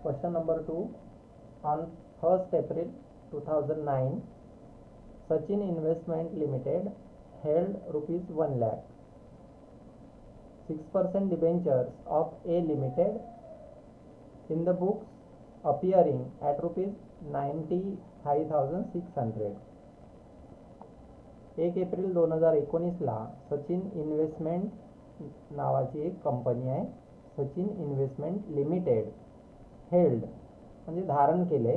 Question number 2. On 1st April 2009, Sachin Investment Limited held rupees 1 lakh 6% debentures of A Limited in the books appearing at rupees 95,600. 1 April 2019ला Sachin investment नावाची एक company आहे, Sachin investment limited held म्हणजे धारण केले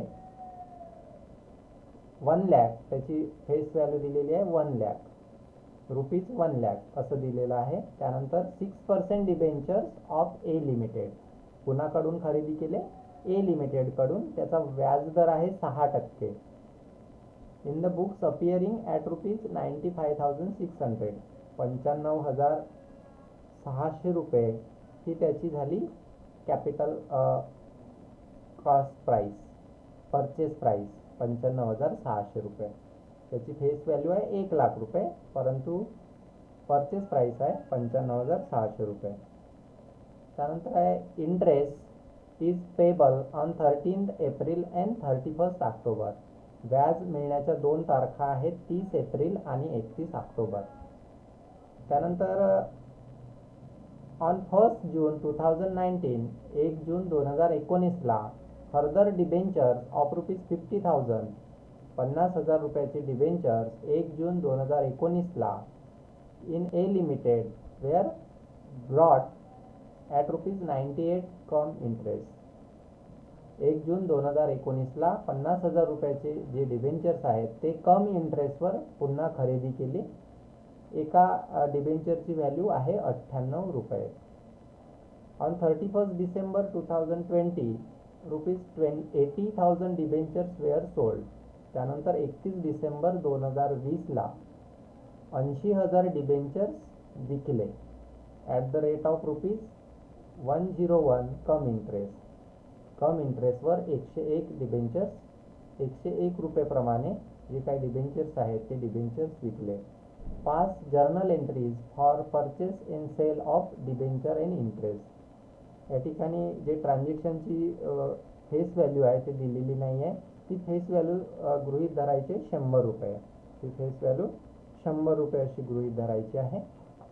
1 lakh, त्याची face value दिलेली आहे 1 lakh रुपीज 1 lakh असं दिलेलं आहे. त्यानंतर 6% डिबेंचर्स ऑफ ए लिमिटेड कुणाकडून खरेदी केले? ए लिमिटेडकडून. त्याचा व्याजदर आहे 6%. In the books appearing at rupees 95,600 95,600 रुपये ही त्याची झाली capital cost price, purchase price 95,600 रुपये. त्याची फेस व्हॅल्यू आहे 1 लाख रुपये, परंतु परचेस प्राईस आहे 95,600 रुपये. त्यानंतर आहे interest is payable on 13th April and 31st October. व्याज मिळण्याच्या 2 तारखा आहेत 30 एप्रिल आणि 31 ऑक्टोबर. त्यानंतर ऑन 1st जून 2019 1 जून 2019ला फर्दर डिबेंचर्स ऑफ रुपीज 50,000 50,000 रुपयाचे डिबेंचर्स 1 जून 2019ला in a limited were brought at rupees 98 cum interest. 1 June 2019ला 50,000 रुपयाचे जे डिबेंचर्स आहेत ते कम इंटरेस्टवर पुन्हा खरेदी केली. एका डिबेंचरची व्हॅल्यू आहे 98 रुपये. On 31st December 2020 rupees 80,000 debentures were sold. त्यानंतर 31 डिसेंबर 2020ला 80,000 डिबेंचर्स विकले at the rate of rupees 101 cum interest. Cum इंटरेस्टवर 101 डिबेंचर्स 101 रुपयेप्रमाणे जे काही डिबेंचर्स आहेत ते डिबेंचर्स विकले. Pass journal entries for purchase in sale of debenture and interest. या ठिकाणी जे ट्रान्झॅक्शनची फेस व्हॅल्यू आहे ते दिलेली नाही आहे. ती फेस व्हॅल्यू गृहीत धरायची 100 रुपये. ती फेस व्हॅल्यू 100 रुपये अशी गृहीत धरायची आहे.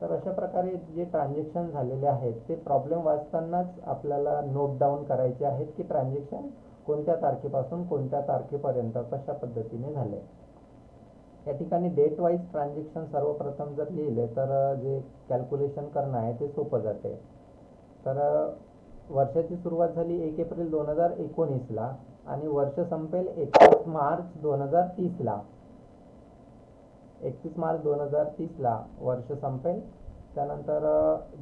तर अशा प्रकारे जे ट्रान्झॅक्शन झालेले आहेत ते प्रॉब्लेम वाचतानाच आपल्याला नोट डाऊन करायचे आहेत की ट्रान्झॅक्शन कोणत्या तारखेपासून कोणत्या तारखेपर्यंत कशा पद्धतीने झाले. या ठिकाणी डेट वाईज ट्रान्झॅक्शन सर्वप्रथम जर लिहिले तर जे कॅल्क्युलेशन करणं आहे ते सोपं जाते. तर वर्षाची सुरुवात झाली 1 एप्रिल 2019ला आणि वर्ष संपेल 31 मार्च 2030ला. 31 मार्च 2030ला वर्ष संपेल. त्यानंतर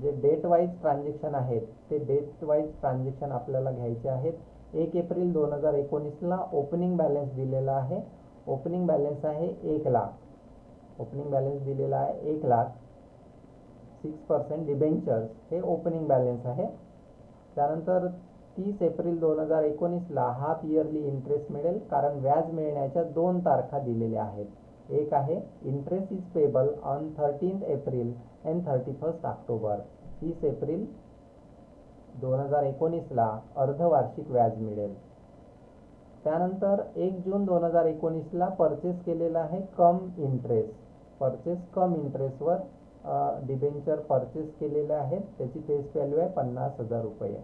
जे डेट वाईज ट्रान्झॅक्शन आहेत ते डेट वाईज ट्रान्झॅक्शन आपल्याला घ्यायचे आहेत. 1 एप्रिल 2019ला ओपनिंग बॅलन्स दिलेला आहे. ओपनिंग बॅलन्स आहे 1 लाख. ओपनिंग बॅलन्स दिलेला आहे 1 लाख. 6% डिबेंचर्स हे ओपनिंग बॅलन्स आहे. त्यानंतर 30 एप्रिल 2019ला हाफ इयरली इंटरेस्ट मिळेल, कारण व्याज मिळण्याच्या 2 तारखा दिलेल्या आहेत. एक आहे interest is payable on 13th April and 31st October. 30 April 2019ला अर्धवार्षिक व्याज मिळेल. त्यानंतर 1 जून 2019ला परचेस केलेला आहे कम इंटरेस्ट. परचेस कम इंटरेस्टवर डिबेंचर परचेस केलेले आहेत. त्याची फेस व्हॅल्यू आहे 50,000 रुपये.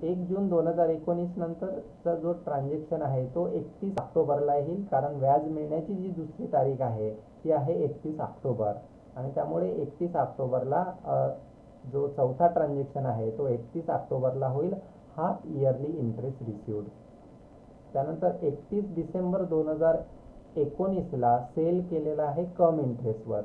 1 जून 2019 नंतरचा जो ट्रान्झॅक्शन आहे तो 31 ऑक्टोबरला येईल, कारण व्याज मिळण्याची जी दुसरी तारीख आहे ती आहे 31 ऑक्टोबर आणि त्यामुळे 31 ऑक्टोबरला जो चौथा ट्रान्झॅक्शन आहे तो 31 ऑक्टोबरला होईल. Half yearly interest received. त्यानंतर 31 डिसेंबर 2019ला सेल केलेला आहे कम इंटरेस्टवर.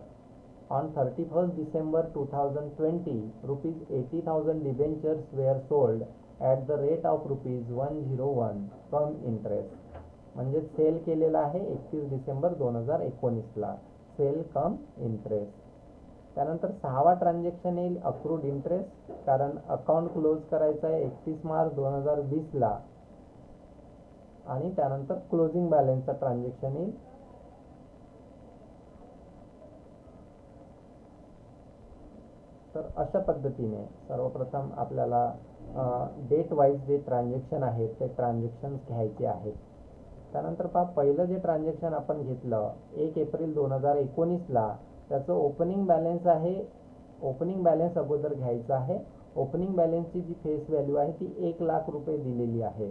On 31st December 2020 rupees 80,000 debentures were sold at the rate of rupees 101 cum interest. म्हणजे सेल केलेला आहे 31 डिसेंबर 2019ला. Sale cum interest. त्यानंतर 6वा ट्रान्झॅक्शन येईल अक्रूड इंटरेस्ट, कारण अकाउंट क्लोज करायचं आहे 31 मार्च 2020ला आणि त्यानंतर क्लोजिंग बॅलन्सचा ट्रान्झॅक्शन येईल तर अशा पद्धतीने सर्वप्रथम आपल्याला डेट वाईज जे ट्रान्झॅक्शन आहेत ते ट्रान्झॅक्शन घ्यायचे आहेत. त्यानंतर पहिलं जे ट्रान्झॅक्शन आपण घेतलं 1 एप्रिल 2019ला, त्याचं ओपनिंग बॅलन्स आहे. ओपनिंग बॅलन्स अगोदर घ्यायचा आहे. ओपनिंग बॅलन्सची जी फेस व्हॅल्यू आहे ती 1,00,000 रुपये दिलेली आहे.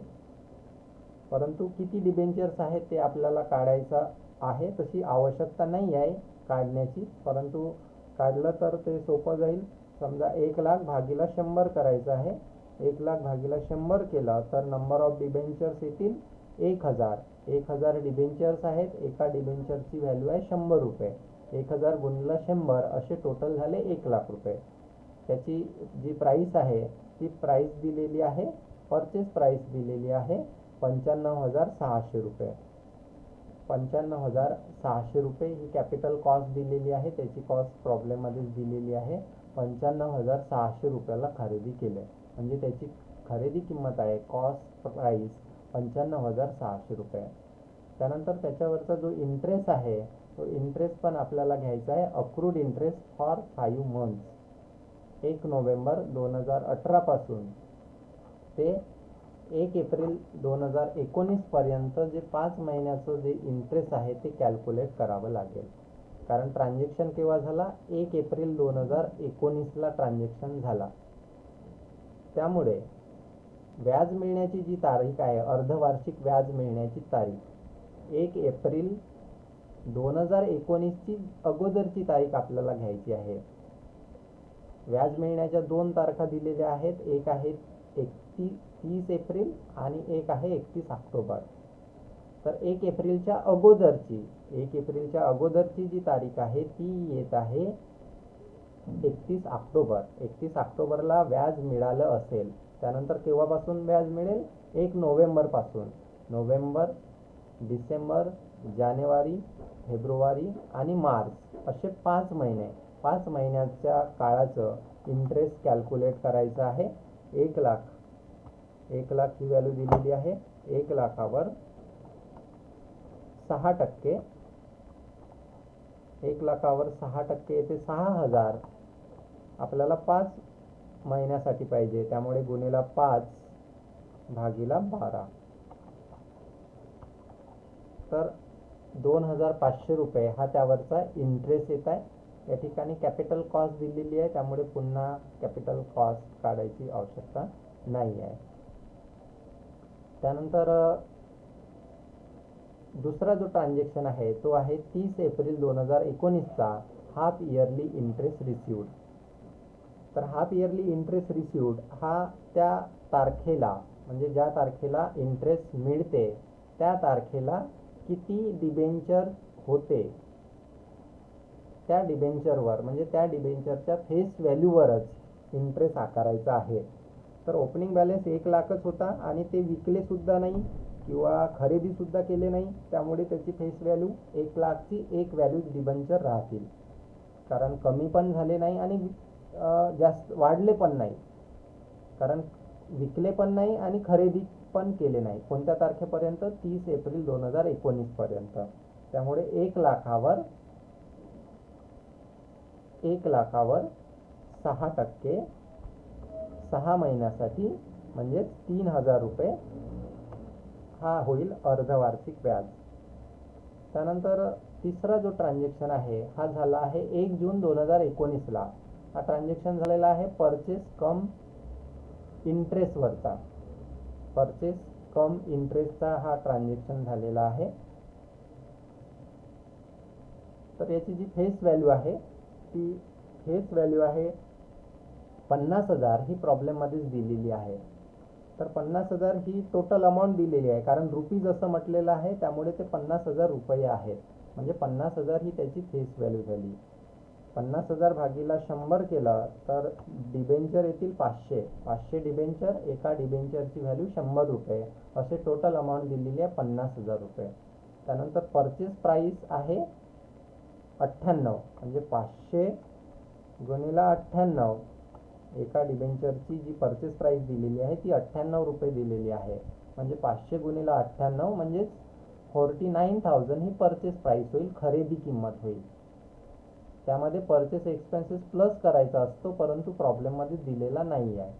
परंतु किती डिबेंचर्स आहेत ते आपल्याला काढायचं आहे. तशी आवश्यकता नाही आहे काढण्याची, परंतु काढलं तर ते सोपं जाईल. समजा 1,00,000 भागीला 100 करायचं आहे. 1,00,000 भागीला 100 केलं तर नंबर ऑफ डिबेंचर्स येतील 1,000. 1,000 डिबेंचर्स आहेत. एका डिबेंचरची व्हॅल्यू आहे 100 रुपये. 1,000 गुणिले 100 असे टोटल झाले 1,00,000 रुपये. त्याची जी प्राईस आहे ती प्राईस दिलेली आहे, परचेस प्राईस दिलेली आहे 95,600 रुपये. 95,600 रुपये ही कॅपिटल कॉस्ट दिलेली आहे. त्याची कॉस्ट प्रॉब्लेममध्येच दिलेली आहे. 95,600 रुपयाला खरेदी केले, म्हणजे त्याची खरेदी किंमत आहे कॉस्ट प्राईस 95,600 रुपये. त्यानंतर त्याच्यावरचा जो इंटरेस्ट आहे तो इंटरेस्ट पण आपल्याला घ्यायचा आहे. Accrued interest for 5 months. 1 November 2018 पासून ते 1 एप्रिल 2019 पर्यंत जे 5 महिन्याचं जे इंटरेस्ट आहे ते कॅल्क्युलेट करावं लागेल. कारण ट्रान्झॅक्शन केव्हा झाला? 1 एप्रिल 2019ला ट्रान्झॅक्शन झाला. त्यामुळे व्याज मिळण्याची जी तारीख आहे, अर्धवार्षिक व्याज मिळण्याची तारीख 1 एप्रिल 2019ची अगोदरची तारीख आपल्याला घ्यायची आहे. व्याज मिळण्याच्या 2 तारखा दिलेल्या आहेत. एक आहे 30 एप्रिल आणि एक आहे 31 ऑक्टोबर. तर 1 एप्रिलच्या अगोदरची जी तारीख आहे ती येत आहे 31 ऑक्टोबर. 31 ऑक्टोबरला व्याज मिळालं असेल, त्यानंतर केव्हापासून व्याज मिळेल? 1 नोव्हेंबरपासून. नोव्हेंबर, डिसेंबर, जानेवारी, फेब्रुवारी आणि मार्च असे 5 महिने. 5 महिन्याच्या काळाचं इंटरेस्ट कॅल्क्युलेट करायचं आहे. 1,00,000 ही व्हॅल्यू दिलेली आहे. 1,00,000वर 6%. 1,00,000वर 6% येते 6,000. आपल्याला 5 महिन्यासाठी पाहिजे, त्यामुळे गुणिले 5 भागीला 12. तर 2,500 रुपये हा त्यावरचा इंटरेस्ट येत आहे. या ठिकाणी कॅपिटल कॉस्ट दिलेली आहे, त्यामुळे पुन्हा कॅपिटल कॉस्ट काढायची आवश्यकता नाही आहे. त्यानंतर दुसरा जो ट्रान्झॅक्शन आहे तो आहे 30 एप्रिल 2019चा हाफ इयरली इंटरेस्ट रिसिव्ड. तर हाफ इयरली इंटरेस्ट रिसिव्ड हा त्या तारखेला, म्हणजे ज्या तारखेला इंटरेस्ट मिळते त्या तारखेला किती डिबेंचर होते त्या डिबेंचरवर, म्हणजे त्या डिबेंचरच्या फेस व्हॅल्यूवरच इंटरेस्ट आकारायचा आहे. तर ओपनिंग बॅलन्स 1,00,000च होता आणि ते विकले सुद्धा नाही किंवा खरेदी सुद्धा केले नाही, त्यामुळे त्याची फेस व्हॅल्यू 1,00,000ची एक व्हॅल्यूज डिबेंचर राहतील. कारण कमी पण झाले नाही आणि जास्त वाढले पण नाही, कारण विकले पण नाही आणि खरेदी पण केले नाही. कोणत्या तारखेपर्यंत? 30 एप्रिल 2019 पर्यंत. त्यामुळे 1,00,000वर 6% 6 महिन्यासाठी म्हणजे 3,000 रुपये हा होईल अर्धवार्षिक व्याज. त्यानंतर तिसरा जो ट्रान्झॅक्शन आहे हा झाला आहे 1 जून 2019ला. हा ट्रान्झॅक्शन झालेला आहे परचेस कम इंटरेस्टवरचा. परचेस कम इंटरेस्टचा हा ट्रान्झॅक्शन झालेला आहे. तर याची जी फेस व्हॅल्यू आहे ती फेस व्हॅल्यू आहे 50,000 ही प्रॉब्लेममध्येच दिलेली आहे. तर 50,000 ही टोटल अमाऊंट दिलेली आहे, कारण रुपीज असं म्हटलेलं आहे त्यामुळे ते 50,000 रुपये आहेत. म्हणजे 50,000 ही त्याची फेस व्हॅल्यू झाली. 50,000 भागीला 100 केलं तर डिबेंचर येतील 500. 500 डिबेंचर, एका डिबेंचरची व्हॅल्यू 100 रुपये, असे टोटल अमाऊंट दिलेली आहे 50,000 रुपये. त्यानंतर परचेस प्राईस आहे 98, म्हणजे 500 गुणिले 98. एका डिबेंचरची जी परचेस प्राईस दिलेली आहे ती 98 रुपये दिलेली आहे. म्हणजे 500 गुणिले 98 म्हणजेच 49,000 ही परचेस प्राईस होईल, खरेदी किंमत होईल. त्यामध्ये परचेस एक्सपेन्सेस प्लस करायचा असतो, परंतु प्रॉब्लेममध्ये दिलेला नाही आहे.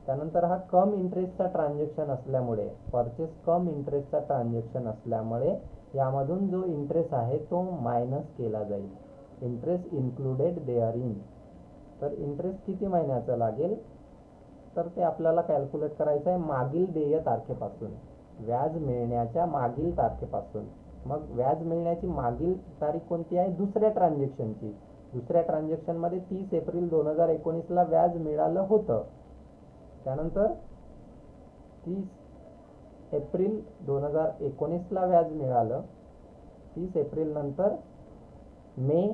त्यानंतर हा कम इंटरेस्टचा ट्रान्झॅक्शन असल्यामुळे, परचेस कम इंटरेस्टचा ट्रान्झॅक्शन असल्यामुळे यामधून जो इंटरेस्ट आहे तो मायनस केला जाईल. Interest included therein. तर इंटरेस्ट किती महिन्याचा लागेल, तर ते आपल्याला कॅल्क्युलेट करायचं आहे मागील देय तारखेपासून, व्याज मिळण्याच्या मागील तारखेपासून. मग व्याज मिळण्याची मागील तारीख कोणती आहे, दुसऱ्या ट्रान्झॅक्शनची. दुसऱ्या ट्रान्झॅक्शनमध्ये 30 एप्रिल 2019ला व्याज मिळालं होतं. त्यानंतर 30 एप्रिल 2019ला व्याज मिळालं. 30 एप्रिल नंतर मे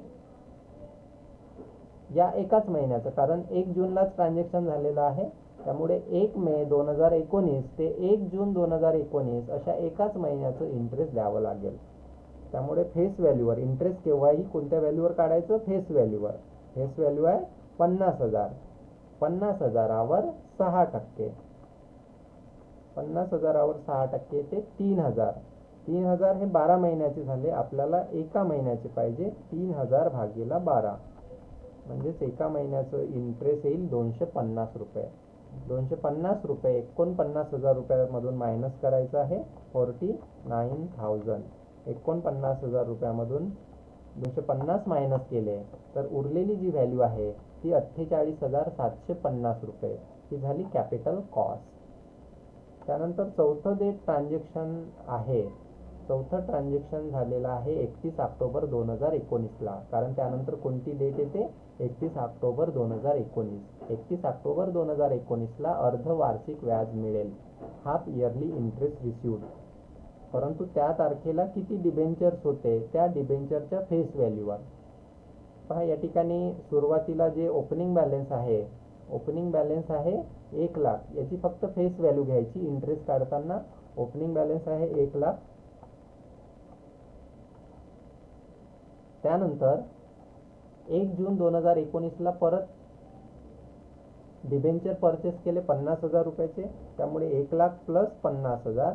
या एकाच महिन्याचं, कारण 1 जूनलाच ट्रान्झॅक्शन झालेलं आहे, त्यामुळे 1 मे 2019 ते 1 जून 2019 अशा एकाच महिन्याचं इंटरेस्ट द्यावं लागेल. त्यामुळे फेस व्हॅल्यूवर इंटरेस्ट केव्हाही कोणत्या व्हॅल्यूवर काढायचं, फेस व्हॅल्यूवर. फेस व्हॅल्यू आहे 50,000. 50,000वर 6%. 50,000वर 6% ते 3,000. 3,000 हे 12 महिन्याचे झाले, आपल्याला एका महिन्याचे पाहिजे. 3,000 भागीला 12 म्हणजेच एका महिन्याचं इंटरेस्ट येईल 250 रुपये. 250 रुपये 49,000 रुपयामधून मायनस करायचं आहे. 49,000. 49,000 रुपयामधून 250 मायनस केले तर उरलेली जी व्हॅल्यू आहे ती 48,750 रुपये. ही झाली कॅपिटल कॉस्ट. त्यानंतर चौथं जे ट्रान्झॅक्शन आहे, चौथं ट्रान्झॅक्शन झालेलं आहे 31 ऑक्टोबर 2019ला, कारण त्यानंतर कोणती डेट येते, 31 ऑक्टोबर 2019. 31 ऑक्टोबर 2019ला अर्धवार्षिक व्याज मिळेल, हाफ इयरली इंटरेस्ट रिसिव्ड. परंतु त्या तारखेला किती डिबेंचर्स होते, त्या डिबेंचरच्या फेस व्हॅल्यूवर पहा. या ठिकाणी सुरुवातीला जे ओपनिंग बॅलन्स आहे, ओपनिंग बॅलन्स आहे 1 लाख. याची फक्त फेस व्हॅल्यू घ्यायची इंटरेस्ट काढताना. ओपनिंग बॅलन्स आहे 1 लाख. त्यानंतर 1 जून 2019ला परत डिबेंचर परचेस केले 50,000 रुपयाचे, त्यामुळे 1 लाख प्लस 50,000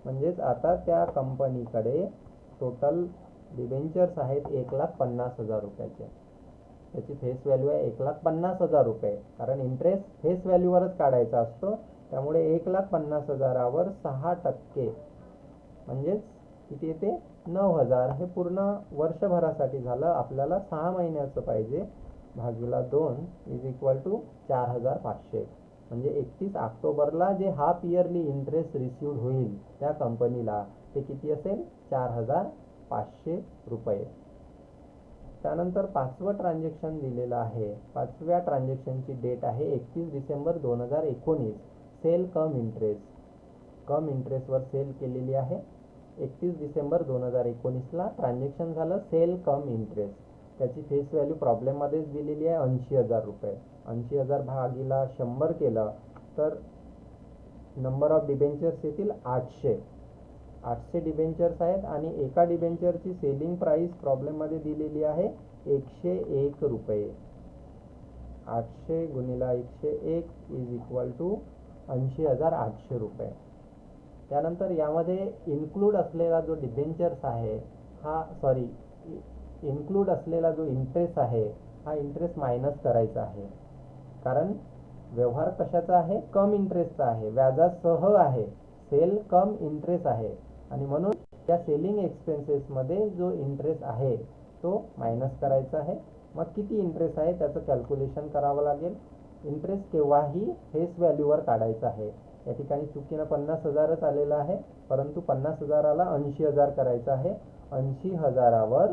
म्हणजेच आता त्या कंपनीकडे टोटल डिबेंचर्स आहेत 1,50,000 रुपयाचे. त्याची फेस व्हॅल्यू आहे 1,50,000 रुपये, कारण इंटरेस्ट फेस व्हॅल्यूवरच काढायचा असतो. त्यामुळे 1,50,000वर 6% म्हणजेच किती येते, 9,000. हे पूर्ण वर्षभरासाठी झालं. आपल्याला 6 महिन्याचं पाहिजे. भागीला 2 इज इक्वल टू 4,500. म्हणजे 31 ऑक्टोबरला जे हाफ इयरली इंटरेस्ट रिसिव्ड होईल त्या कंपनीला ते किती असेल, 4,500 रुपये. त्यानंतर 5वं ट्रान्झॅक्शन दिलेलं आहे. 5व्या ट्रान्झॅक्शनची डेट आहे 31 December 2019. Sale cum interest. Cum इंटरेस्टवर sale केलेली आहे. 31 डिसेंबर 2019ला ट्रान्झॅक्शन झालं सेल कम इंटरेस्ट. त्याची फेस व्हॅल्यू प्रॉब्लेममध्येच दिलेली आहे 80,000 रुपये. 80,000 भागीला 100 केलं तर नंबर ऑफ डिबेंचर्स येतील 800. 800 डिबेंचर्स आहेत आणि एका डिबेंचरची सेलिंग प्राइस प्रॉब्लेममध्ये दिलेली आहे 101 रुपये. 800 गुणिला 101 इज इक्वल टू 80,800 रुपये. त्यानंतर यामध्ये इन्क्लूड असलेला जो डिबेंचर्स आहे इन्क्लूड असलेला जो इंटरेस्ट आहे हा इंटरेस्ट मायनस करायचा आहे, कारण व्यवहार कशाचा आहे, कम इंटरेस्टचा आहे, व्याजासह आहे, सेल कम इंटरेस्ट आहे, आणि म्हणून या सेलिंग एक्सपेन्सेसमध्ये जो इंटरेस्ट आहे तो मायनस करायचा आहे. मग किती इंटरेस्ट आहे त्याचं कॅल्क्युलेशन करावं लागेल. इंटरेस्ट केव्हाही फेस व्हॅल्यूवर काढायचं आहे. या ठिकाणी चुकीनं 50,000च आलेलं आहे, परंतु 50,000ला 80,000 करायचं आहे. 80,000वर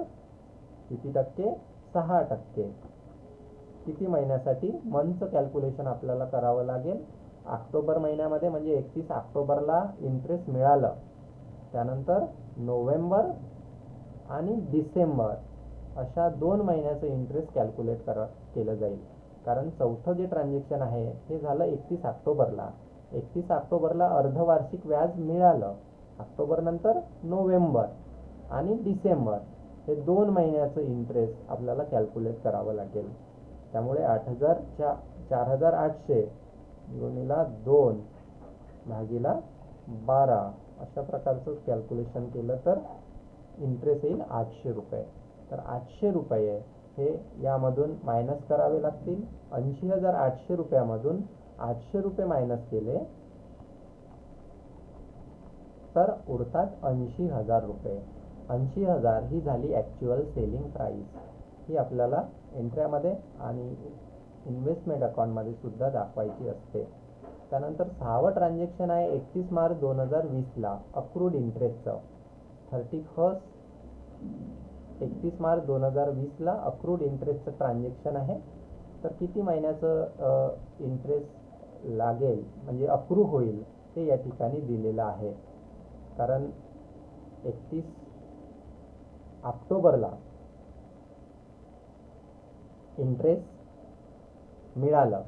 किती टक्के, 6%. किती महिन्यासाठी, मंथचं कॅल्क्युलेशन आपल्याला करावं लागेल. ऑक्टोबर महिन्यामध्ये म्हणजे 31 ऑक्टोबरला इंटरेस्ट मिळालं, त्यानंतर नोव्हेंबर आणि डिसेंबर अशा 2 महिन्याचं इंटरेस्ट कॅल्क्युलेट केलं जाईल. कारण चौथं जे ट्रान्झॅक्शन आहे हे झालं 31 ऑक्टोबरला. 31 ऑक्टोबरला अर्धवार्षिक व्याज मिळालं. ऑक्टोबर नंतर नोव्हेंबर आणि डिसेंबर हे 2 महिन्याचं इंटरेस्ट आपल्याला कॅल्क्युलेट करावं लागेल. त्यामुळे 4,800 गुणिला 2 भागीला 12 अशा प्रकारचं कॅल्क्युलेशन केलं तर इंटरेस्ट येईल 800 रुपये. तर 800 रुपये हे यामधून मायनस करावे लागतील. 80,800 रुपयामधून 800 रुपये मायनस केले तर उरतात 80,000 रुपये. 80,000 ही झाली ॲक्च्युअल सेलिंग प्राईस. ही आपल्याला एंट्र्यामध्ये आणि इन्व्हेस्टमेंट अकाउंटमध्ये सुद्धा दाखवायची असते. त्यानंतर 6वं ट्रान्झॅक्शन आहे 31 मार्च 2020ला अक्रूड इंटरेस्टचं. 31 मार्च 2020ला अक्रूड इंटरेस्टचं ट्रान्झॅक्शन आहे. तर किती महिन्याचं इंटरेस्ट लागेल म्हणजे अक्रू होईल ते या ठिकाणी दिलेलं आहे. कारण 31 ऑक्टोबरला इंटरेस्ट मिळालं.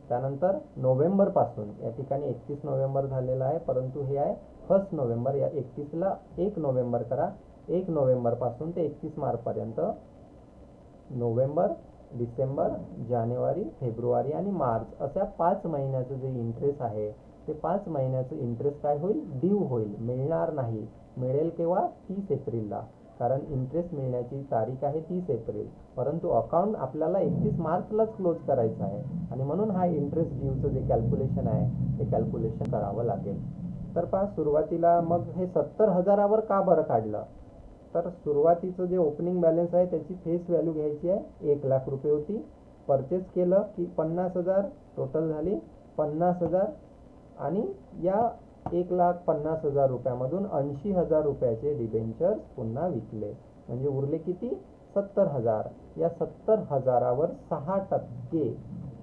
त्यानंतर नोव्हेंबरपासून या ठिकाणी 31 नोव्हेंबर झालेला आहे, परंतु हे आहे 1 नोव्हेंबर. या 31ला 1 नोव्हेंबर करा. 1 नोव्हेंबरपासून ते 31 मार्चपर्यंत नोव्हेंबर, डिसेंबर, जानेवारी, फेब्रुवारी आणि मार्च अशा 5 महिन्याचं जे इंटरेस्ट आहे ते 5 महिन्याचं इंटरेस्ट काय होईल, ड्यू होईल, मिळणार नाही. मिळेल केव्हा, 30 एप्रिलला. कारण इंटरेस्ट मिळण्याची तारीख आहे 30 एप्रिल, परंतु अकाउंट आपल्याला 31 मार्चलाच क्लोज करायचं आहे आणि म्हणून हा इंटरेस्ट ड्यूचं जे कॅल्क्युलेशन आहे ते कॅल्क्युलेशन करावं लागेल. तर पहा सुरुवातीला मग हे 70,000वर का बरं काढलं, तर सुरुवातीचं जे ओपनिंग बॅलन्स आहे त्याची फेस व्हॅल्यू घ्यायची आहे. 1 लाख रुपये होती. परचेस केलं की 50,000 टोटल झाली 50,000 आणि या 1,50,000 रुपयामधून 80,000 रुपयाचे डिबेंचर्स पुन्हा विकले म्हणजे उरले किती, 70,000. या 70,000वर 6%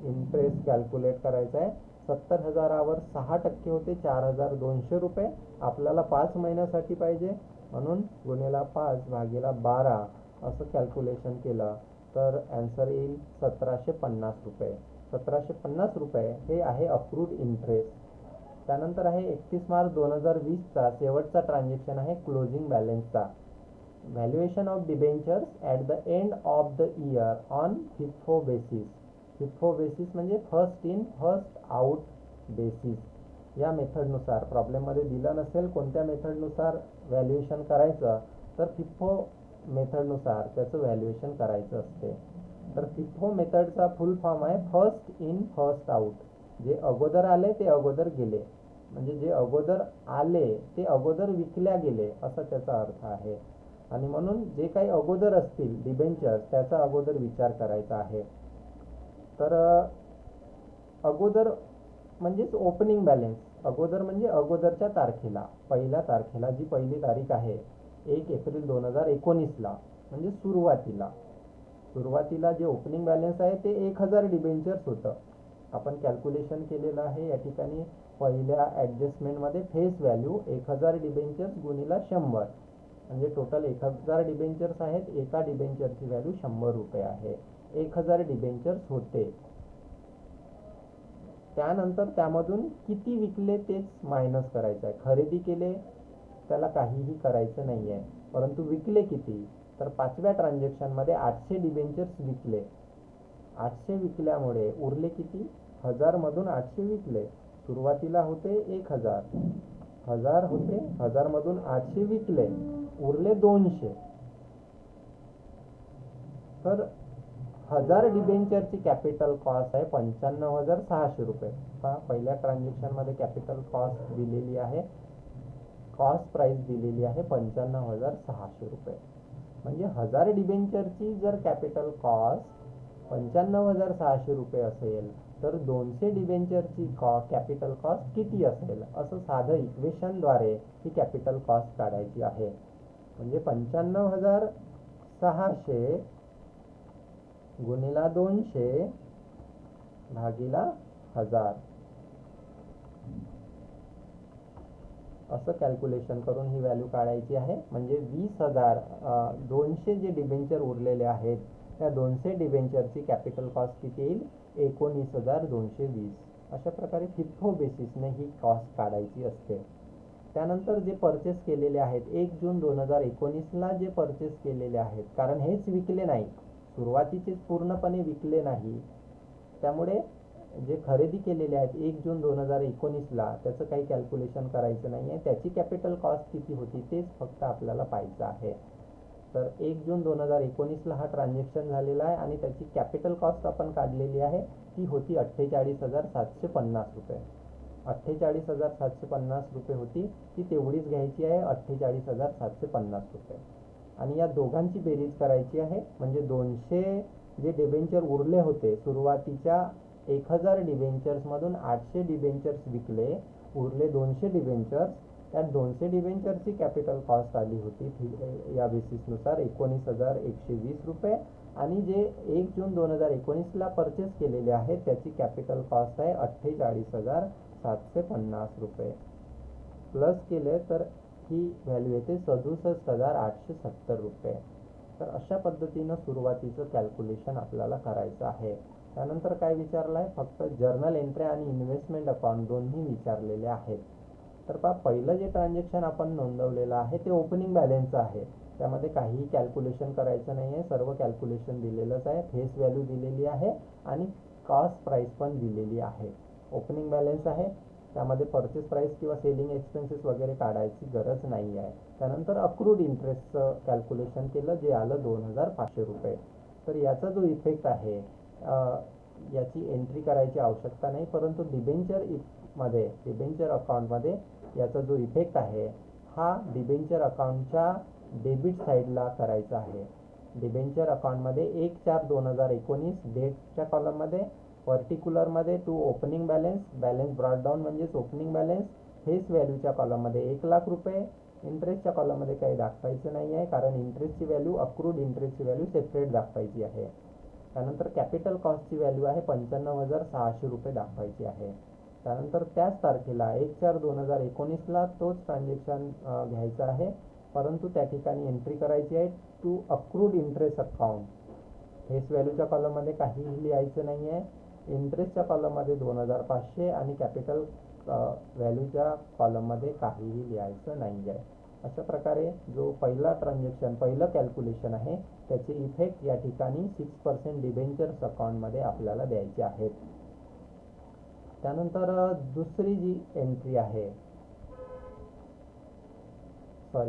इंटरेस्ट कॅल्क्युलेट करायचा आहे. 70,000वर 6% होते 4,200 रुपये. आपल्याला 5 महिन्यासाठी पाहिजे म्हणून गुणिला 5 भागिला 12 असं कॅल्क्युलेशन केलं तर ॲन्सर येईल 1,750 रुपये. 1,750 रुपये हे आहे अक्रूड इंटरेस्ट. त्यानंतर आहे 31 मार्च 2020चा शेवटचा ट्रान्झॅक्शन आहे क्लोजिंग बॅलन्सचा. Valuation of debentures at the end of the year on FIFO basis. FIFO basis म्हणजे first in first out basis. या मेथडनुसार प्रॉब्लेममध्ये दिलं नसेल कोणत्या मेथडनुसार व्हॅल्युएशन करायचं, तर फिफो मेथडनुसार त्याचं व्हॅल्युएशन करायचं असते. तर फिफो मेथडचा फुल फॉर्म आहे फर्स्ट इन फर्स्ट आउट. जे अगोदर आले ते अगोदर गेले म्हणजे जे अगोदर आले ते अगोदर विकल्या गेले असा त्याचा अर्थ आहे. आणि म्हणून जे काही अगोदर असतील डिबेंचर्स त्याचा अगोदर विचार करायचा आहे. तर अगोदर म्हणजेच ओपनिंग बॅलन्स. अगोदर म्हणजे अगोदरच्या तारखेला, पहिल्या तारखेला जी पहिली तारीख आहे 1 एप्रिल 2019ला म्हणजे सुरुवातीला जे ओपनिंग बॅलन्स आहे ते 1,000 डिबेंचर्स होतं. आपण कॅल्क्युलेशन केलेलं आहे या ठिकाणी पहिल्या ॲडजस्टमेंटमध्ये फेस व्हॅल्यू 1,000 डिबेंचर्स गुणिला 100 म्हणजे टोटल 1,000 डिबेंचर्स आहेत. एका डिबेंचरची व्हॅल्यू 100 रुपये आहे. 1,000 डिबेंचर्स होते. त्यानंतर त्यामधून किती विकले तेच मायनस करायचं आहे. खरेदी केले त्याला काहीही करायचं नाही आहे, परंतु विकले किती, तर 5व्या ट्रान्झॅक्शनमध्ये 800 डिबेंचर्स विकले. 800 विकल्यामुळे उरले किती, 1000 मधून 800 विकले. सुरुवातीला होते 1,000, 1000 होते, 1000 मधून 800 विकले, उरले 200. तर 1000 डिबेंचरची कॅपिटल कॉस्ट आहे 95,600 रुपये. पहा पहिल्या ट्रान्झॅक्शनमध्ये कॅपिटल कॉस्ट दिलेली आहे, कॉस्ट प्राइस दिलेली आहे 95,600 रुपये. म्हणजे 1000 डिबेंचरची जर कॅपिटल कॉस्ट 95,600 रुपये असेल तर 200 डिबेंचरची कॅपिटल कॉस्ट किती असेल असं साधं इक्वेशनद्वारे ही कॅपिटल कॉस्ट काढायची आहे. म्हणजे 95,600 गुणिला 200 भागिला 1000 असं कॅल्क्युलेशन करून ही व्हॅल्यू काढायची आहे. म्हणजे 20,000 200 जे डिबेंचर उरलेले आहेत त्या 200 डिबेंचरची कॅपिटल कॉस्ट किती येईल, 19,220. अशा प्रकारे फिफो बेसिसने ही कॉस्ट काढायची असते. त्यानंतर जे परचेस केलेले आहेत 1 जून 2019ला जे परचेस केलेले आहेत, कारण हेच विकले नाही, सुरुवातीचेच पूर्णपणे विकले नाही, त्यामुळे जे खरेदी केलेले आहेत 1 जून 2019ला त्याचं काही कॅल्क्युलेशन करायचं नाही आहे. त्याची कॅपिटल कॉस्ट किती होती तेच फक्त आपल्याला पाहायचं आहे. तर 1 जून 2019ला हा ट्रान्झॅक्शन झालेला आहे आणि त्याची कॅपिटल कॉस्ट आपण काढलेली आहे, ती होती 48,750 रुपये. 48,750 रुपये होती, ती तेवढीच घ्यायची आहे, 48,750 रुपये. आणि या दोघांची बेरीज करायची आहे, म्हणजे 200 जे डिबेंचर उरले होते सुरुवातीच्या 1000 डिबेंचर्समधून 800 डिबेंचर्स विकले, उरले 200 डिबेंचर्स. त्या 200 डिबेंचरची कॅपिटल कॉस्ट आली होती या बेसिसनुसार 19,120 रुपये. आणि जे 1 जून 2019ला परचेस केलेले आहेत त्याची कॅपिटल कॉस्ट आहे 48,750 रुपये. प्लस केले तर ही व्हॅल्यू येते 67,870 रुपये. तर अशा पद्धतीनं सुरुवातीचं कॅल्क्युलेशन आपल्याला करायचं आहे. त्यानंतर काय विचारलं आहे, फक्त जर्नल एंट्री आणि इन्व्हेस्टमेंट अकाउंट दोन्ही विचारलेले आहेत. तर पहा, पहिलं जे ट्रान्झॅक्शन आपण नोंदवलेलं आहे ते ओपनिंग बॅलन्सचं आहे. त्यामध्ये काहीही कॅल्क्युलेशन करायचं नाही आहे, सर्व कॅल्क्युलेशन दिलेलंच आहे, फेस व्हॅल्यू दिलेली आहे आणि कॉस्ट प्राईस पण दिलेली आहे. ओपनिंग बॅलन्स आहे, त्यामध्ये परचेस प्राईस किंवा सेलिंग एक्सपेन्सेस वगैरे काढायची गरज नाही आहे. त्यानंतर अक्रूड इंटरेस्टचं कॅल्क्युलेशन केलं, जे आलं 2,500 रुपये. तर याचा जो इफेक्ट आहे याची एंट्री करायची आवश्यकता नाही, परंतु डिबेंचर अकाउंटमध्ये याचा जो इफेक्ट आहे हा डिबेंचर अकाउंटच्या डेबिट साईडला करायचा आहे. डिबेंचर अकाउंटमध्ये 1/4/2019 डेटच्या कॉलममध्ये, पर्टिक्युलरमध्ये टू ओपनिंग बॅलन्स ब्रॉडडाऊन म्हणजेच ओपनिंग बॅलन्स, फेस व्हॅल्यूच्या कॉलममध्ये 1,00,000 रुपये. इंटरेस्टच्या कॉलममध्ये काही दाखवायचं नाही आहे, कारण इंटरेस्टची व्हॅल्यू, अक्रूड इंटरेस्टची व्हॅल्यू सेपरेट दाखवायची आहे. त्यानंतर कॅपिटल कॉस्टची व्हॅल्यू आहे 95,600 रुपये दाखवायची आहे. त्यानंतर त्याच तारखेला 1/4/2019ला तोच ट्रान्झॅक्शन घ्यायचा आहे, परंतु त्या ठिकाणी एंट्री करायची आहे to accrued interest account. Face व्हॅल्यूच्या कॉलममध्ये काहीही लिहायचं नाही आहे, इंटरेस्टच्या कॉलममध्ये 2,500 आणि कॅपिटल व्हॅल्यूच्या कॉलममध्ये काहीही लिहायचं नाही आहे. अशा प्रकारे जो पहिलं कॅल्क्युलेशन आहे त्याचे इफेक्ट या ठिकाणी 6% डिबेंचर्स अकाउंटमध्ये आपल्याला द्यायचे आहेत. त्यानंतर दुसरी जी एंट्री आहे,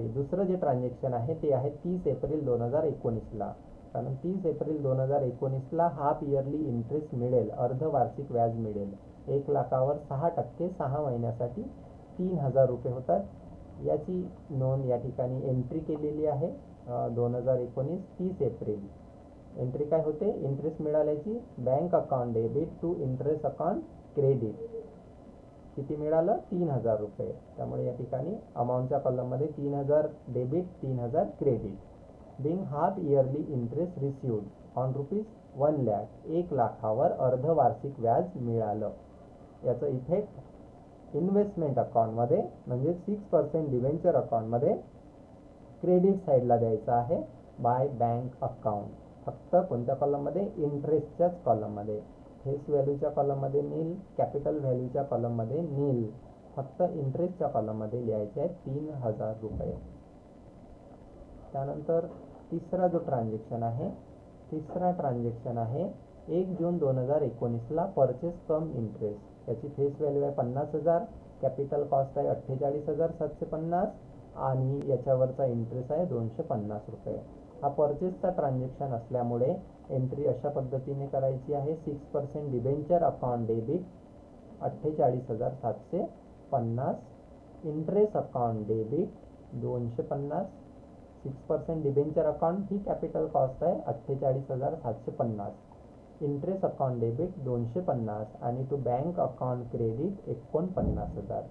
दुसरं जे ट्रान्झॅक्शन आहे ते आहे 30 एप्रिल 2019ला. कारण 30 एप्रिल 2019ला हाफ इयरली इंटरेस्ट मिळेल, अर्धवार्षिक व्याज मिळेल. 1,00,000वर 6% 6 महिन्यासाठी 3,000 रुपये होतात. याची नोंद या ठिकाणी एंट्री केलेली आहे 2019 30 एप्रिल. एंट्री काय होते, इंटरेस्ट मिळाल्याची bank account debit to interest account credit. किती मिळालं, 3,000 रुपये. त्यामुळे या ठिकाणी अमाऊंटच्या कॉलममध्ये 3,000 debit, 3,000 credit. Being half yearly interest received on ₹1,00,000, 1,00,000वर अर्धवार्षिक व्याज मिळालं. याचं इफेक्ट इन्व्हेस्टमेंट अकाउंटमध्ये म्हणजे 6% डिबेंचर अकाउंटमध्ये क्रेडिट साईडला द्यायचा आहे बाय बँक अकाउंट. फक्त कोणत्या कॉलममध्ये, इंटरेस्टच्याच कॉलममध्ये. फेस व्हॅल्यूच्या कॉलममध्ये नील, कॅपिटल व्हॅल्यूच्या कॉलममध्ये नील, फक्त इंटरेस्टच्या कॉलममध्ये लिहायचे आहेत 3,000 रुपये. त्यानंतर तिसरा ट्रान्झॅक्शन आहे 1 जून 2019ला परचेस कम इंटरेस्ट. याची फेस व्हॅल्यू आहे 50,000, कॅपिटल कॉस्ट आहे 48,750 आणि याच्यावरचा इंटरेस्ट आहे 250 रुपये. हा परचेसचा ट्रान्झॅक्शन असल्यामुळे एंट्री अशा पद्धतीने करायची आहे. 6% debenture account debit 48,750, interest account debit 250. 6% debenture account ही कॅपिटल कॉस्ट आहे 48,750, इंटरेस्ट अकाउंट डेबिट 250 आणि टू बँक अकाउंट क्रेडिट 49,000.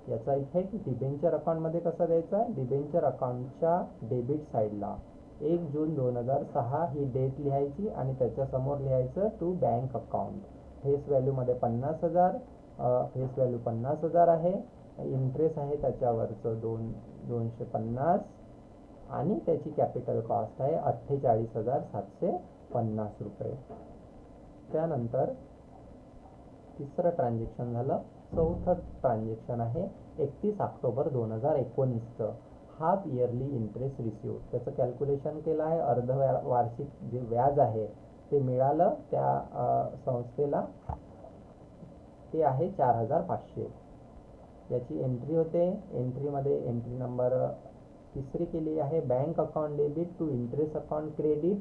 याचा इफेक्ट डिबेंचर अकाउंटमध्ये कसा द्यायचा, डिबेंचर अकाउंटच्या डेबिट साईडला 1 जून 2006 ही डेट लिहायची आणि त्याच्यासमोर लिहायचं टू बँक अकाउंट. फेस व्हॅल्यूमध्ये 50,000, फेस व्हॅल्यू 50,000 आहे, इंटरेस्ट आहे त्याच्यावरचं 250 आणि त्याची कॅपिटल कॉस्ट आहे 48,750 रुपये. त्यानंतर तिसरं ट्रान्झॅक्शन झालं. चौथं ट्रान्झॅक्शन आहे 31 ऑक्टोबर 2019चं हाफ इयरली इंटरेस्ट रिसिव्ह. त्याचं कॅल्क्युलेशन केलं आहे, अर्धवार्षिक जे व्याज आहे ते मिळालं त्या संस्थेला, ते आहे 4,500. याची एंट्री होते, एंट्रीमध्ये एंट्री नंबर तिसरी केली आहे bank account debit to interest account credit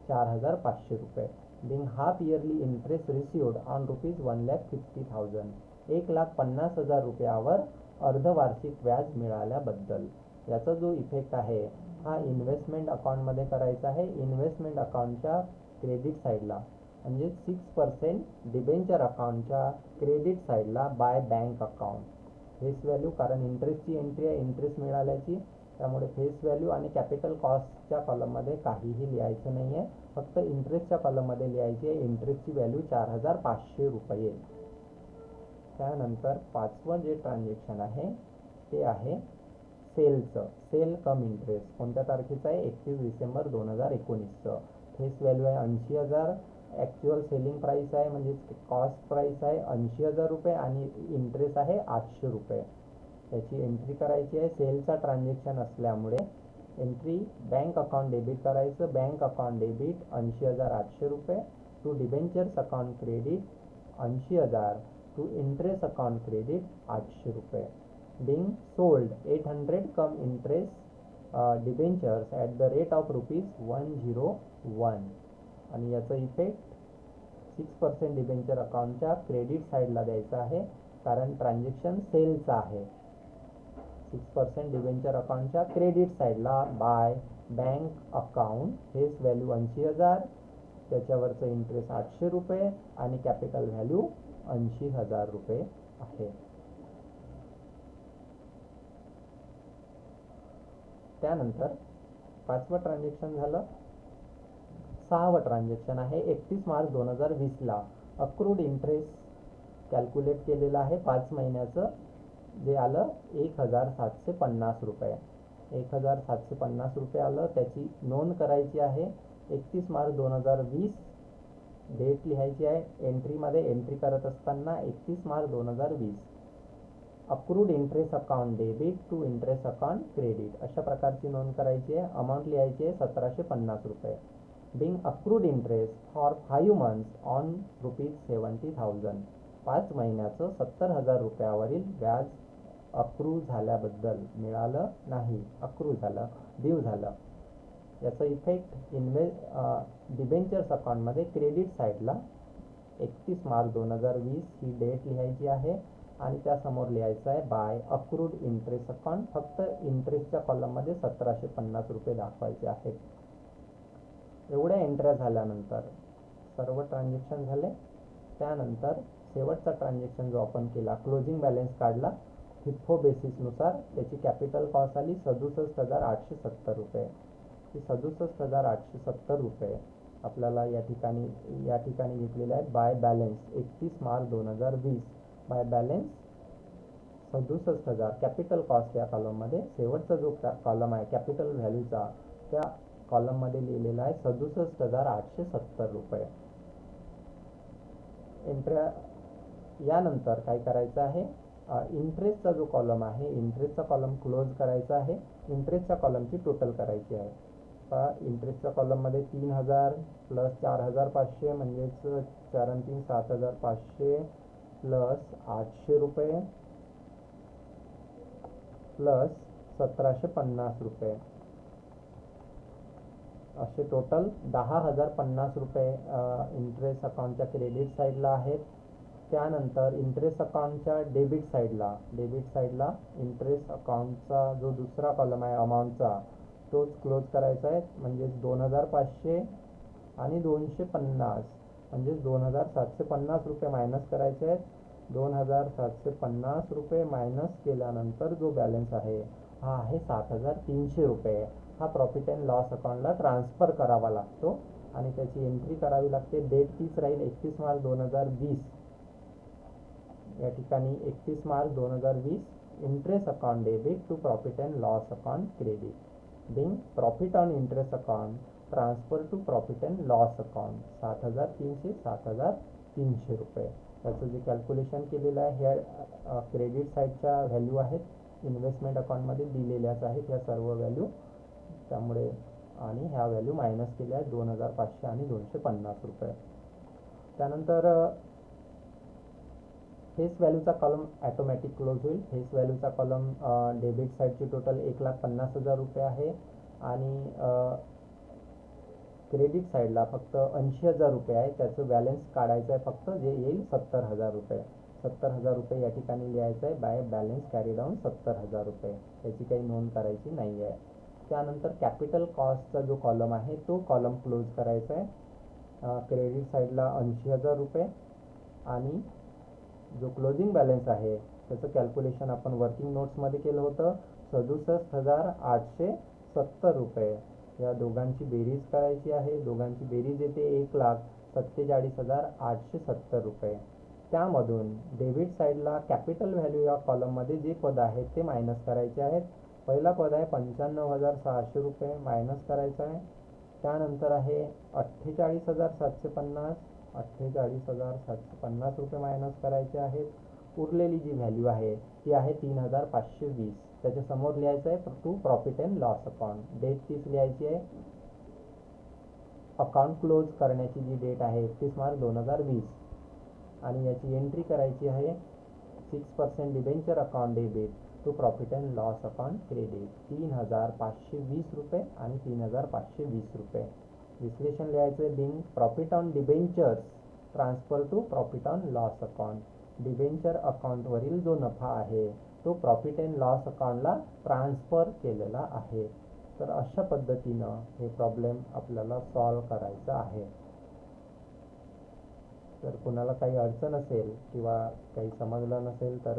4,500 रुपये. Being half yearly interest received on ₹1,50,000 1,50,000 रुपयावर अर्धवार्षिक व्याज मिळाल्याबद्दल. याचा जो इफेक्ट आहे हा इन्व्हेस्टमेंट अकाउंटमध्ये करायचा आहे. इन्व्हेस्टमेंट अकाउंटच्या क्रेडिट साईडला म्हणजे 6% डिबेंचर अकाउंटच्या क्रेडिट साईडला bye bank account. Face value, कारण इंटरेस्टची एंट्री आहे, इंटरेस्ट मिळाल्याची, त्यामुळे फेस व्हॅल्यू आणि कॅपिटल कॉस्टच्या कॉलममध्ये काहीही लिहायचं नाही आहे, फक्त इंटरेस्टच्या कॉलममध्ये लिहायची आहे. इंटरेस्टची व्हॅल्यू 4,500 रुपये. त्यानंतर पाचवं जे ट्रान्झॅक्शन आहे ते आहे सेलचं. सेल कम इंटरेस्ट कोणत्या तारखेचं आहे? 31 डिसेंबर 2019चं. फेस व्हॅल्यू आहे 80,000. ॲक्च्युअल सेलिंग प्राईस आहे म्हणजे कॉस्ट प्राईस आहे 80,000 रुपये आणि इंटरेस्ट आहे 800 रुपये. याची एंट्री करायची आहे. सेलचा ट्रान्झॅक्शन असल्यामुळे एंट्री बँक अकाउंट डेबिट करायचं. बँक अकाउंट डेबिट 80,800 रुपये to debentures account credit 80,000 to interest account credit 800 रुपये. being sold 800 come interest debentures at the rate of ₹101. आणि याचा इफेक्ट 6% डिबेंचर अकाउंटच्या क्रेडिट साईडला द्यायचा आहे कारण ट्रान्झॅक्शन सेलचा आहे. 6% डिबेंचर अकाउंटच्या क्रेडिट साईडला bye bank account. Face value 80,000, त्याच्यावरचं इंटरेस्ट 800 रुपये आणि कॅपिटल व्हॅल्यू 80,000 रुपये आहे. त्यानंतर पाचवं ट्रान्झॅक्शन झालं. सहावं ट्रान्झॅक्शन आहे 31 मार्च 2020ला अक्रूड इंटरेस्ट कॅल्क्युलेट केलेलं आहे 5 महिन्याचं, जे आलं 1,750 रुपये. 1,750 रुपये आलं. त्याची नोंद करायची आहे. 31 मार्च 2020 डेट लिहायची आहे. एंट्रीमध्ये एंट्री करत असताना 31 March 2020 accrued interest account debit to interest account credit अशा प्रकारची नोंद करायची आहे. अमाऊंट लिहायची आहे 1,750 रुपये. Being accrued interest for 5 months on ₹70,000. 5 महिन्याचं 70,000 रुपयावरील व्याज अक्रू झाल्याबद्दल, मिळालं नाही, अक्रू झालं, ड्यू झालं. याचा इफेक्ट डिबेंचर्स अकाउंटमध्ये क्रेडिट साईडला 31 मार्च 2020 ही डेट लिहायची आहे आणि त्यासमोर लिहायचं आहे बाय अक्रूड इंटरेस्ट अकाउंट. फक्त इंटरेस्टच्या कॉलममध्ये 1,750 रुपये दाखवायचे आहेत. एवढ्या एंट्र्या झाल्यानंतर सर्व ट्रान्झॅक्शन झाले. त्यानंतर शेवटचा ट्रान्झॅक्शन जो आपण केला, क्लोजिंग बॅलन्स काढला फिफो बेसिसनुसार, त्याची कॅपिटल कॉस्ट आली 67,870 रुपये. ही 67,870 रुपये आपल्याला या ठिकाणी घेतलेले आहेत by balance 31 March 2020. By balance 67,000 capital cost या कॉलममध्ये. शेवटचा जो कॉलम आहे कॅपिटल व्हॅल्यूचा, त्या कॉलममध्ये लिहिलेला आहे 67,870 रुपये. एंट्र्या यानंतर काय करायचं आहे, इंटरेस्टचा जो कॉलम आहे, इंटरेस्टचा कॉलम क्लोज करायचा आहे. इंटरेस्टच्या कॉलमची टोटल करायची आहे. इंटरेस्टच्या कॉलममध्ये 3,000 प्लस 4,500 म्हणजेच 4 आणि 3 7,500 प्लस 800 रुपये प्लस 1,750 रुपये असे टोटल 10,050 रुपये इंटरेस्ट अकाउंटच्या क्रेडिट साईडला आहेत. त्यानंतर इंटरेस्ट अकाउंटच्या डेबिट साईडला इंटरेस्ट अकाउंटचा जो दुसरा कॉलम आहे अमाऊंटचा, तोच क्लोज करायचा आहे. म्हणजेच 2,500 आणि 250 म्हणजेच 2,750 रुपये मायनस करायचे आहेत. 2,750 रुपये मायनस केल्यानंतर जो बॅलन्स आहे हा आहे 7,300 रुपये. हा प्रॉफिट अँड लॉस अकाउंटला ट्रान्सफर करावा लागतो आणि त्याची एंट्री करावी लागते. डेट तीच राहील 31 मार्च 2020. या ठिकाणी 31 March 2020 interest account debit to profit and loss account credit. Being profit on interest account transfer to profit and loss account 7,300 7,300 रुपये. त्याचं जे कॅल्क्युलेशन केलेलं आहे ह्या क्रेडिट साईडच्या व्हॅल्यू आहेत, इन्व्हेस्टमेंट अकाउंटमध्ये दिलेल्याच आहेत ह्या सर्व व्हॅल्यू. त्यामुळे आणि ह्या व्हॅल्यू मायनस केल्या आहेत 2,500 आणि 250 रुपये. त्यानंतर फेस व्हॅल्यूचा कॉलम ॲटोमॅटिक क्लोज होईल. फेस व्हॅल्यूचा कॉलम डेबिट साईडची टोटल 1,50,000 रुपये आहे आणि क्रेडिट साईडला फक्त 80,000 रुपये आहे. त्याचं बॅलन्स काढायचं आहे फक्त, जे येईल 70,000 रुपये. 70,000 रुपये या ठिकाणी लिहायचं आहे. बाय बॅलन्स कॅरी डाऊन 70,000 रुपये. याची काही नोंद करायची नाही आहे. त्यानंतर कॅपिटल कॉस्टचा जो कॉलम आहे तो कॉलम क्लोज करायचा आहे. क्रेडिट साईडला 80,000 रुपये आणि जो क्लोजिंग बॅलन्स आहे त्याचं कॅल्क्युलेशन आपण वर्किंग नोट्समध्ये केलं होतं. 67,870 रुपये. या दोघांची बेरीज करायची आहे. दोघांची बेरीज येते 1,47,870 रुपये. त्यामधून डेबिट साईडला कॅपिटल व्हॅल्यू या कॉलममध्ये जे पद आहेत ते मायनस करायचे आहेत. पहिला पद आहे 95,600 रुपये, मायनस करायचं आहे. त्यानंतर आहे 48,750, 48,750 रुपये मायनस करायचे आहेत. उरलेली जी व्हॅल्यू आहे ती आहे 3,520. त्याच्यासमोर लिहायचं आहे to profit and loss account. Date तीच लिहायची आहे. अकाउंट क्लोज करण्याची जी डेट आहे 31 मार्च 2020 आणि याची एंट्री करायची आहे 6% debenture account debit to profit and loss account credit 3,520 रुपये आणि 3,520 रुपये. विश्लेषण लिहायचं आहे being profit on debentures transfer to profit on loss account. Debenture अकाउंटवरील जो नफा आहे तो प्रॉफिट अँड लॉस अकाउंटला ट्रान्सफर केलेला आहे. तर अशा पद्धतीनं हे प्रॉब्लेम आपल्याला सॉल्व करायचं आहे. जर कोणाला काही अडचण असेल किंवा काही समजलं नसेल तर